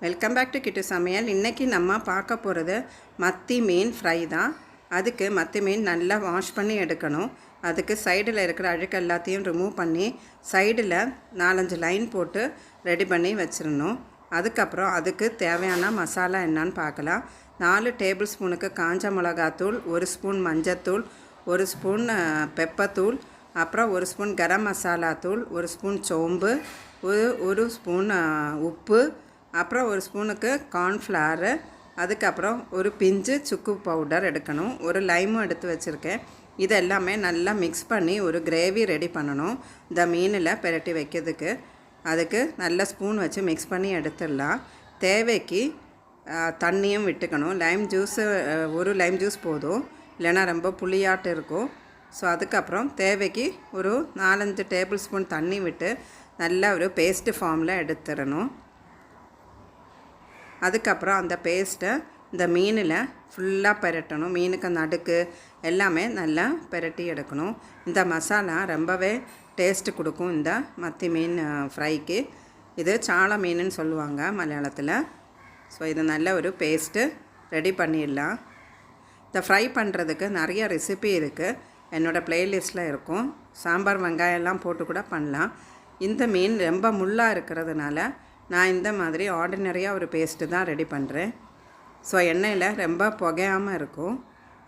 Welcome back to கிட்டு சமையல். இன்றைக்கி நம்ம பார்க்க போகிறது மத்தி மீன் ஃப்ரை தான். அதுக்கு மத்தி மீன் நல்லா வாஷ் பண்ணி எடுக்கணும். அதுக்கு சைடில் இருக்கிற அழுக்கு எல்லாத்தையும் ரிமூவ் பண்ணி சைடில் 4-5 லைன் போட்டு ரெடி பண்ணி வச்சிடணும். அதுக்கப்புறம் அதுக்கு தேவையான மசாலா என்னன்னு பார்க்கலாம். 4 டேபிள் ஸ்பூனுக்கு காஞ்ச மிளகாத்தூள், 1 ஸ்பூன் மஞ்சத்தூள், 1 ஸ்பூன் பெப்பத்தூள், அப்புறம் 1 ஸ்பூன் கரம் மசாலா தூள், 1 ஸ்பூன் சோம்பு, 1 ஸ்பூன் உப்பு, அப்புறம் 1 ஸ்பூனுக்கு கார்ன்ஃப்ளவரு, அதுக்கப்புறம் ஒரு பிஞ்சு சுக்கு பவுடர் எடுக்கணும். ஒரு லைமும் எடுத்து வச்சுருக்கேன். இது எல்லாமே நல்லா மிக்ஸ் பண்ணி ஒரு கிரேவி ரெடி பண்ணணும். இந்த மீனில் பிரட்டி வைக்கிறதுக்கு அதுக்கு நல்ல ஸ்பூன் வச்சு மிக்ஸ் பண்ணி எடுத்துடலாம். தேவைக்கு தண்ணியும் விட்டுக்கணும். லைம் ஜூஸு, ஒரு லைம் ஜூஸ் போதும், இல்லைன்னா ரொம்ப புளியாட்டு இருக்கும். ஸோ அதுக்கப்புறம் தேவைக்கு ஒரு 4-5 டேபிள் ஸ்பூன் தண்ணி விட்டு நல்லா ஒரு பேஸ்ட்டு ஃபார்மில் எடுத்துடணும். அதுக்கப்புறம் அந்த பேஸ்ட்டை இந்த மீனில் ஃபுல்லாக பிரட்டணும். மீனுக்கு நடுக்கு எல்லாமே நல்லா பிரட்டி எடுக்கணும். இந்த மசாலா ரொம்பவே டேஸ்ட்டு கொடுக்கும் இந்த மத்தி மீன் ஃப்ரைக்கு. இது சாள மீனுன்னு சொல்லுவாங்க மலையாளத்தில். ஸோ இது நல்ல ஒரு பேஸ்ட்டு ரெடி பண்ணிடலாம். இந்த ஃப்ரை பண்ணுறதுக்கு நிறைய ரெசிபி இருக்குது, என்னோடய ப்ளேலிஸ்ட்டில் இருக்கும். சாம்பார் வெங்காயம்லாம் போட்டு கூட பண்ணலாம். இந்த மீன் ரொம்ப முள்ளாக இருக்கிறதுனால நான் இந்த மாதிரி ஆர்டினரியாக ஒரு பேஸ்ட்டு தான் ரெடி பண்ணுறேன். ஸோ எண்ணெயில் ரொம்ப புகையாமல் இருக்கும்,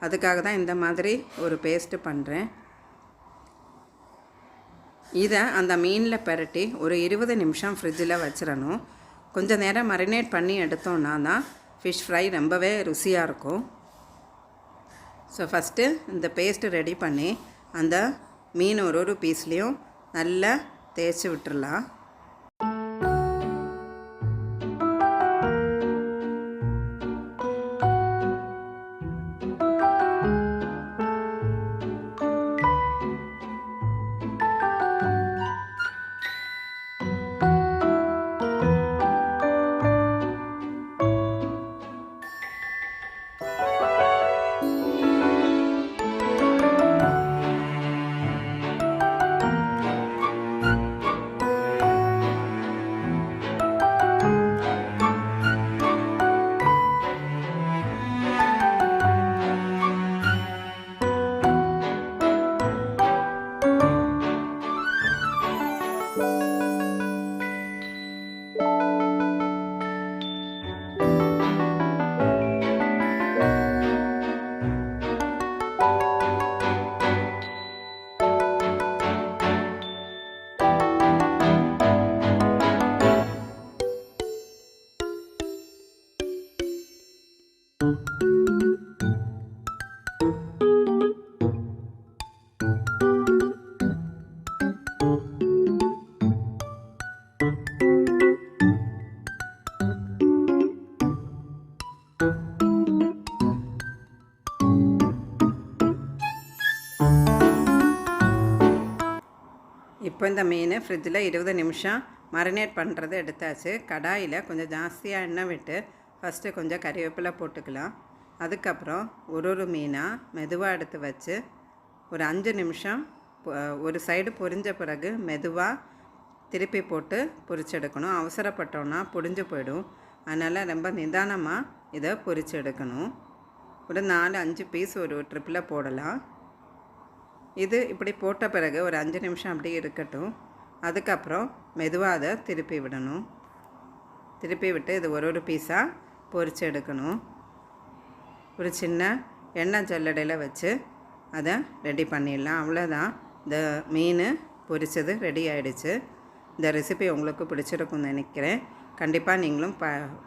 அதுக்காக தான் இந்த மாதிரி ஒரு பேஸ்ட்டு பண்ணுறேன். இதை அந்த மீனில் பிரட்டி ஒரு 20 நிமிஷம் ஃப்ரிட்ஜில் வச்சிடணும். கொஞ்சம் நேரம் மரினேட் பண்ணி எடுத்தோன்னா தான் ஃபிஷ் ஃப்ரை ரொம்பவே ருசியாக இருக்கும். ஸோ ஃபஸ்ட்டு இந்த பேஸ்ட்டு ரெடி பண்ணி அந்த மீன் ஒரு பீஸ்லேயும் நல்லா தேய்ச்சி விட்டுடலாம். இப்போ இந்த மீன் ஃப்ரிட்ஜில் 20 நிமிஷம் மரினேட் பண்ணுறது எடுத்தாச்சு. கடாயில் கொஞ்சம் ஜாஸ்தியாக எண்ணெய் விட்டு ஃபஸ்ட்டு கொஞ்சம் கறிவேப்பிலை போட்டுக்கலாம். அதுக்கப்புறம் ஒரு மீனாக மெதுவாக எடுத்து வச்சு ஒரு 5 நிமிஷம் ஒரு சைடு பொரிஞ்ச பிறகு மெதுவாக திருப்பி போட்டு பொரிச்செடுக்கணும். அவசரப்பட்டோன்னா பொடிஞ்சு போயிடும். அதனால் ரொம்ப நிதானமாக இதை பொரிச்செடுக்கணும். ஒரு 4-5 பீஸ் ஒரு ட்ரிப்பில் போடலாம். இது இப்படி போட்ட பிறகு ஒரு 5 நிமிஷம் அப்படியே இருக்கட்டும். அதுக்கப்புறம் மெதுவாக அதை திருப்பி விடணும். திருப்பி விட்டு இது ஒரு பீஸாக பொரித்து எடுக்கணும். ஒரு சின்ன எண்ணெய் ஜல்லடையில் வச்சு அதை ரெடி பண்ணிடலாம். அவ்வளோதான், இந்த மீன் பொரித்தது ரெடி ஆகிடுச்சு. இந்த ரெசிபி உங்களுக்கு பிடிச்சிருக்குன்னு நினைக்கிறேன். கண்டிப்பாக நீங்களும்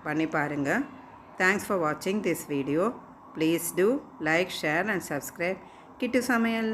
பண்ணி பாருங்கள். தேங்க்ஸ் ஃபார் வாட்சிங் this video. Please do like, share and subscribe Kittu சமையல்.